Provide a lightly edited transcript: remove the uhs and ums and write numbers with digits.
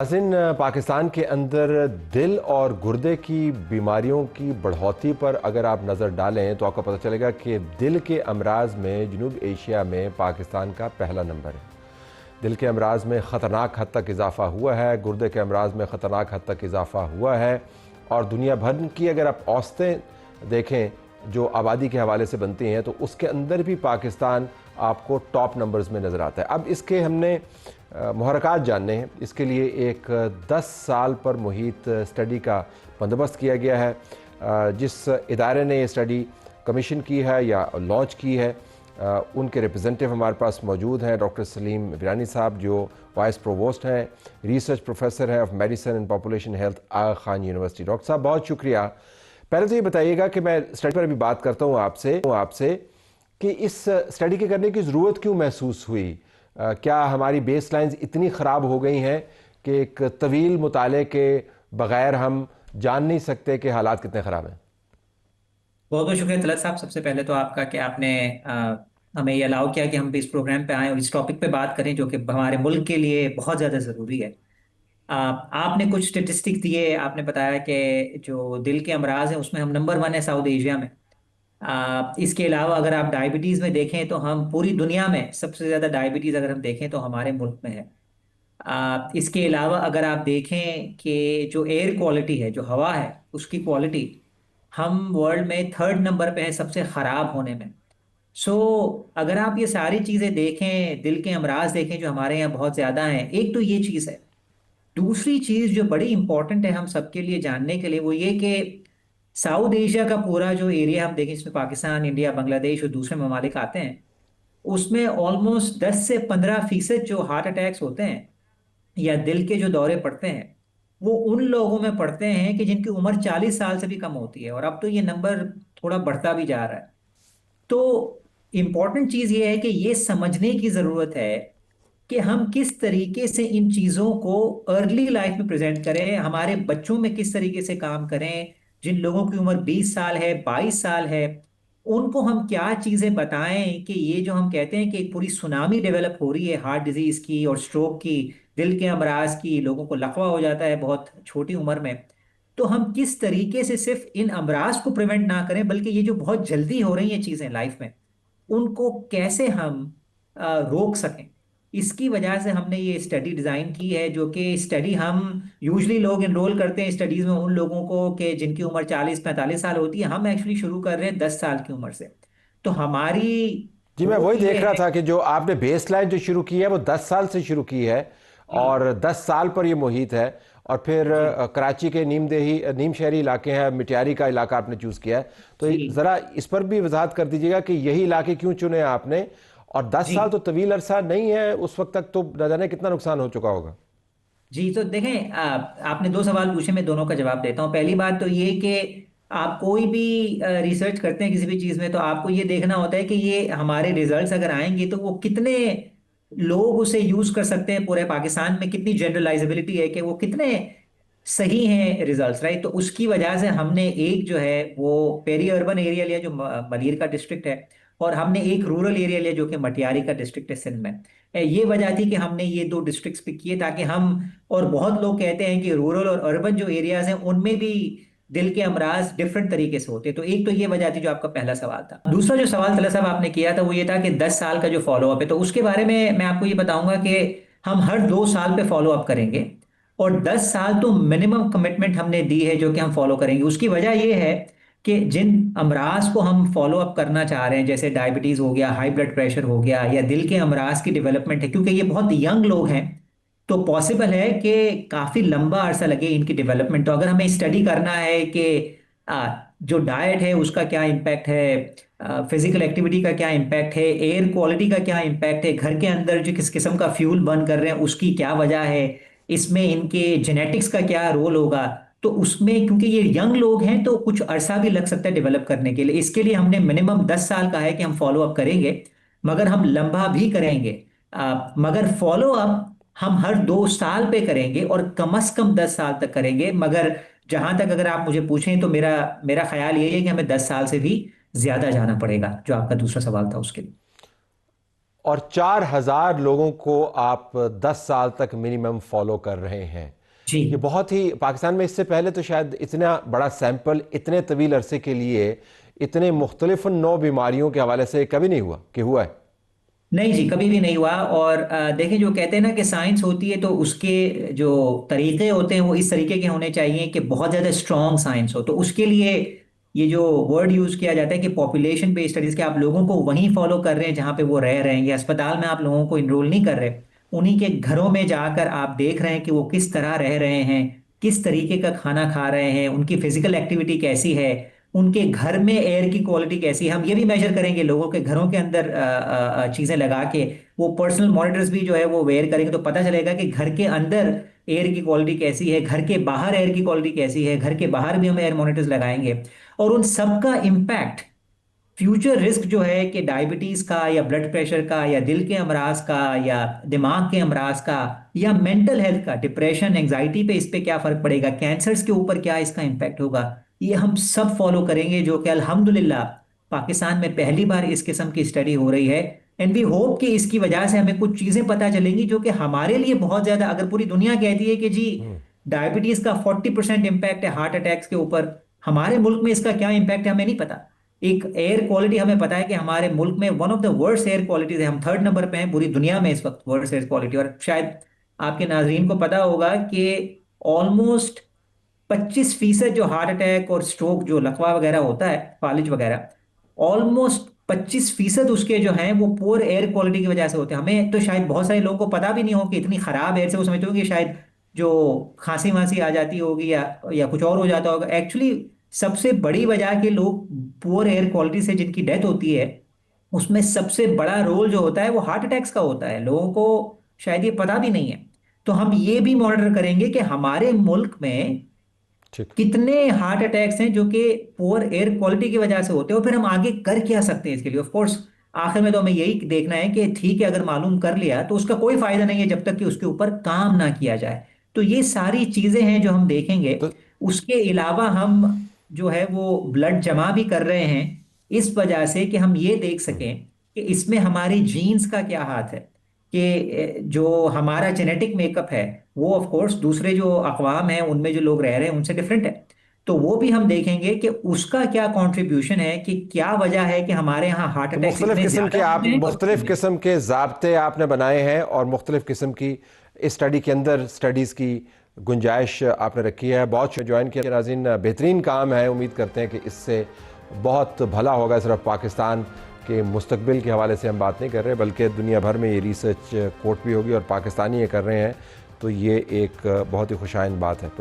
नाज़रीन, पाकिस्तान के अंदर दिल और गुर्दे की बीमारियों की बढ़ोतरी पर अगर आप नज़र डालें तो आपको पता चलेगा कि दिल के अमराज में जनूब एशिया में पाकिस्तान का पहला नंबर है। दिल के अमराज में ख़तरनाक हद तक इजाफ़ा हुआ है, गुर्दे के अमराज में ख़तरनाक हद तक इजाफ़ा हुआ है और दुनिया भर की अगर आप औसतें देखें जो आबादी के हवाले से बनती हैं तो उसके अंदर भी पाकिस्तान आपको टॉप नंबर्स में नज़र आता है। अब इसके हमने मुहरक़ात जानने हैं, इसके लिए एक 10 साल पर मुहित स्टडी का बंदोबस्त किया गया है। जिस इदारे ने ये स्टडी कमीशन की है या लॉन्च की है उनके रिप्रेजेंटेटिव हमारे पास मौजूद हैं। डॉक्टर सलीम विरानी साहब जो वाइस प्रोवोस्ट हैं, रिसर्च प्रोफेसर हैं of medicine and population health, Aga Khan university. Doctor साहब बहुत शुक्रिया। पहले तो ये बताइएगा कि मैं स्टडी पर अभी बात करता हूँ आपसे कि इस स्टडी के करने की ज़रूरत क्यों महसूस हुई? क्या हमारी बेस लाइन्स इतनी ख़राब हो गई हैं कि एक तवील मुताले के बग़ैर हम जान नहीं सकते कि हालात कितने ख़राब हैं? बहुत बहुत शुक्रिया तलत साहब। सबसे पहले तो आपका कि आपने हमें ये अलाउ किया कि हम भी इस प्रोग्राम पे आएँ और इस टॉपिक पे बात करें जो कि हमारे मुल्क के लिए बहुत ज़्यादा ज़रूरी है। आपने कुछ स्टेटिस्टिक्स दिए, आपने बताया कि जो दिल के अमराज हैं उसमें हम नंबर 1 है साउथ एशिया में। इसके अलावा अगर आप डायबिटीज़ में देखें तो हम पूरी दुनिया में सबसे ज़्यादा डायबिटीज़ अगर हम देखें तो हमारे मुल्क में है। इसके अलावा अगर आप देखें कि जो एयर क्वालिटी है, जो हवा है उसकी क्वालिटी, हम वर्ल्ड में थर्ड नंबर पे हैं सबसे ख़राब होने में। सो अगर आप ये सारी चीज़ें देखें, दिल के अमराज देखें जो हमारे यहाँ बहुत ज़्यादा हैं, एक तो ये चीज़ है। दूसरी चीज़ जो बड़ी इंपॉर्टेंट है हम सबके लिए जानने के लिए, वो ये कि साउथ एशिया का पूरा जो एरिया हम देखें जिसमें पाकिस्तान, इंडिया, बांग्लादेश और दूसरे ममालिक आते हैं, उसमें ऑलमोस्ट 10 से 15% जो हार्ट अटैक्स होते हैं या दिल के जो दौरे पड़ते हैं वो उन लोगों में पड़ते हैं कि जिनकी उम्र 40 साल से भी कम होती है, और अब तो ये नंबर थोड़ा बढ़ता भी जा रहा है। तो इंपॉर्टेंट चीज ये है कि ये समझने की जरूरत है कि हम किस तरीके से इन चीजों को अर्ली लाइफ में प्रेजेंट करें, हमारे बच्चों में किस तरीके से काम करें। जिन लोगों की उम्र 20 साल है, 22 साल है, उनको हम क्या चीजें बताएं कि ये जो हम कहते हैं कि एक पूरी सुनामी डेवलप हो रही है हार्ट डिजीज की और स्ट्रोक की, दिल के अमराज की, लोगों को लकवा हो जाता है बहुत छोटी उम्र में। तो हम किस तरीके से सिर्फ इन अमराज को प्रिवेंट ना करें बल्कि ये जो बहुत जल्दी हो रही हैं चीजें लाइफ में, उनको कैसे हम रोक सकें। इसकी वजह से हमने ये स्टडी डिजाइन की है, जो कि स्टडी हम यूजली लोग इनरोल करते हैं स्टडीज में उन लोगों को कि जिनकी उम्र 40 45 साल होती है। हम एक्चुअली शुरू कर रहे हैं 10 साल की उम्र से। तो हमारी जी, मैं होप वही ये देख रहा है। था कि जो आपने बेस लाइन जो शुरू की है वो 10 साल से शुरू की है जी और 10 साल पर ये मुहित है। और फिर जी कराची के नीम शहरी इलाके हैं, मिटियारी का इलाका आपने चूज़ किया है। तो जी ज़रा इस पर भी वजाहत कर दीजिएगा कि यही इलाके क्यों चुने आपने, और 10 जी साल तो तवील अरसा नहीं है, उस वक्त तक तो न जाने कितना नुकसान हो चुका होगा। जी। तो देखें, आपने दो सवाल पूछे, मैं दोनों का जवाब देता हूँ। पहली बात तो ये कि आप कोई भी रिसर्च करते हैं किसी भी चीज़ में तो आपको ये देखना होता है कि ये हमारे रिजल्ट्स अगर आएंगे तो वो कितने लोग उसे यूज कर सकते हैं, पूरे पाकिस्तान में कितनी जनरलाइजेबिलिटी है कि वो कितने सही हैं रिजल्ट्स, राइट। तो उसकी वजह से हमने एक जो है वो पेरी अर्बन एरिया लिया जो मलीर का डिस्ट्रिक्ट है, और हमने एक रूरल एरिया लिया जो कि मटियारी का डिस्ट्रिक्ट है सिंध में। ये वजह थी कि हमने ये दो डिस्ट्रिक्ट्स पिक किए ताकि हम, और बहुत लोग कहते हैं कि रूरल और अर्बन जो एरियाज हैं उनमें भी दिल के अमराज डिफरेंट तरीके से होते हैं। तो एक तो ये वजह थी जो आपका पहला सवाल था। दूसरा जो सवाल तला साहब आपने किया था वो ये था कि 10 साल का जो फॉलोअप है, तो उसके बारे में मैं आपको ये बताऊंगा कि हम हर 2 साल पे फॉलोअप करेंगे, और 10 साल तो मिनिमम कमिटमेंट हमने दी है जो कि हम फॉलो करेंगे। उसकी वजह ये है कि जिन अमराज को हम फॉलो अप करना चाह रहे हैं, जैसे डायबिटीज हो गया, हाई ब्लड प्रेशर हो गया, या दिल के अमराज की डेवलपमेंट है, क्योंकि ये बहुत यंग लोग हैं तो पॉसिबल है कि काफी लंबा अरसा लगे इनकी डेवलपमेंट। तो अगर हमें स्टडी करना है कि जो डाइट है उसका क्या इम्पैक्ट है, फिजिकल एक्टिविटी का क्या इम्पैक्ट है, एयर क्वालिटी का क्या इम्पैक्ट है, घर के अंदर जो किस किस्म का फ्यूल बर्न कर रहे हैं उसकी क्या वजह है, इसमें इनके जेनेटिक्स का क्या रोल होगा, तो उसमें क्योंकि ये यंग लोग हैं तो कुछ अरसा भी लग सकता है डेवलप करने के लिए। इसके लिए हमने मिनिमम 10 साल का है कि हम फॉलो अप करेंगे, मगर हम लंबा भी करेंगे। मगर फॉलो अप हम हर 2 साल पे करेंगे और कम से कम 10 साल तक करेंगे। मगर जहां तक अगर आप मुझे पूछें तो मेरा मेरा ख्याल यही है कि हमें 10 साल से भी ज्यादा जाना पड़ेगा, जो आपका दूसरा सवाल था उसके लिए। और 4000 लोगों को आप 10 साल तक मिनिमम फॉलो कर रहे हैं। जी ये बहुत ही, पाकिस्तान में इससे पहले तो शायद इतना बड़ा सैंपल इतने तवील अरसे के लिए इतने मुख्तलिफ नौ बीमारियों के हवाले से कभी नहीं हुआ कि हुआ है। नहीं जी, कभी भी नहीं हुआ। और देखिए, जो कहते हैं ना कि साइंस होती है तो उसके जो तरीके होते हैं वो इस तरीके के होने चाहिए कि बहुत ज़्यादा स्ट्रॉन्ग साइंस हो। तो उसके लिए ये जो वर्ड यूज़ किया जाता है कि पॉपुलेशन बेस्ड स्टडीज, के आप लोगों को वहीं फॉलो कर रहे हैं जहाँ पे वो रह रहे हैं, या अस्पताल में आप लोगों को इनरोल नहीं कर रहे, उन्हीं के घरों में जाकर आप देख रहे हैं कि वो किस तरह रह रहे हैं, किस तरीके का खाना खा रहे हैं, उनकी फिजिकल एक्टिविटी कैसी है, उनके घर में एयर की क्वालिटी कैसी है। हम ये भी मेजर करेंगे लोगों के घरों के अंदर चीजें लगा के, वो पर्सनल मॉनिटर्स भी जो है वो वेयर करेंगे, तो पता चलेगा कि घर के अंदर एयर की क्वालिटी कैसी है, घर के बाहर एयर की क्वालिटी कैसी है। घर के बाहर भी हम एयर मॉनिटर्स लगाएंगे, और उन सब का इम्पैक्ट, फ्यूचर रिस्क जो है कि डायबिटीज का या ब्लड प्रेशर का या दिल के अमराज का या दिमाग के अमराज का या मेंटल हेल्थ का, डिप्रेशन एंजाइटी पे इस पे क्या फर्क पड़ेगा, कैंसर्स के ऊपर क्या इसका इम्पैक्ट होगा, ये हम सब फॉलो करेंगे। जो कि अल्हम्दुलिल्लाह पाकिस्तान में पहली बार इस किस्म की स्टडी हो रही है। एंड वी होप कि इसकी वजह से हमें कुछ चीजें पता चलेंगी जो कि हमारे लिए बहुत ज्यादा, अगर पूरी दुनिया कहती है कि जी डायबिटीज का 40% इम्पैक्ट है हार्ट अटैक्स के ऊपर, हमारे मुल्क में इसका क्या इम्पैक्ट है हमें नहीं पता। एक एयर क्वालिटी हमें पता है कि हमारे मुल्क में one of the worst air qualities है, हम थर्ड नंबर पे हैं पूरी दुनिया में इस वक्त वर्स्ट एयर क्वालिटी। और शायद आपके नाजरीन को पता होगा कि ऑलमोस्ट 25% जो हार्ट अटैक और स्ट्रोक, जो लकवा वगैरह होता है, फालिज वगैरह, ऑलमोस्ट 25% उसके जो हैं वो पुअर एयर क्वालिटी की वजह से होते हैं। हमें तो शायद बहुत सारे लोगों को पता भी नहीं हो कि इतनी खराब एयर से वो समझते होंगे कि शायद जो खांसी वांसी आ जाती होगी या कुछ और हो जाता होगा। एक्चुअली सबसे बड़ी वजह कि लोग पुअर एयर क्वालिटी से जिनकी डेथ होती है, उसमें सबसे बड़ा रोल जो होता है वो हार्ट अटैक्स का होता है। लोगों को शायद ये पता भी नहीं है। तो हम ये भी मॉनिटर करेंगे कि हमारे मुल्क में ठीक। कितने हार्ट अटैक्स हैं जो कि पुअर एयर क्वालिटी की वजह से होते हैं, और फिर हम आगे कर क्या सकते हैं इसके लिए। ऑफ कोर्स आखिर में तो हमें यही देखना है कि ठीक है, अगर मालूम कर लिया तो उसका कोई फायदा नहीं है जब तक कि उसके ऊपर काम ना किया जाए। तो ये सारी चीजें हैं जो हम देखेंगे। तो उसके अलावा हम जो है वो ब्लड जमा भी कर रहे हैं इस वजह से कि हम ये देख सकें कि इसमें हमारी जीन्स का क्या हाथ है, कि जो हमारा जेनेटिक मेकअप है वो ऑफ कोर्स दूसरे जो अकवाम है उनमें जो लोग रह रहे हैं उनसे डिफरेंट है। तो वो भी हम देखेंगे कि उसका क्या कंट्रीब्यूशन है, कि क्या वजह है कि हमारे यहाँ हार्ट तो अटैक्स मुख्तलिफ इतने किस्म के ज्यादा आप होते हैं और मुख्तलिफ कम नहीं। किस्म के ज़ाब्ते आपने बनाए हैं और मुख्तलिफ किस्म की इस स्टडी के अंदर स्टडीज़ की गुंजाइश आपने रखी है। बहुत ज्वाइन किया नाज़रीन, बेहतरीन काम है। उम्मीद करते हैं कि इससे बहुत भला होगा। सिर्फ पाकिस्तान के मुस्तकबिल के हवाले से हम बात नहीं कर रहे, बल्कि दुनिया भर में ये रिसर्च कोट भी होगी और पाकिस्तानी ये कर रहे हैं, तो ये एक बहुत ही खुशाइन बात है।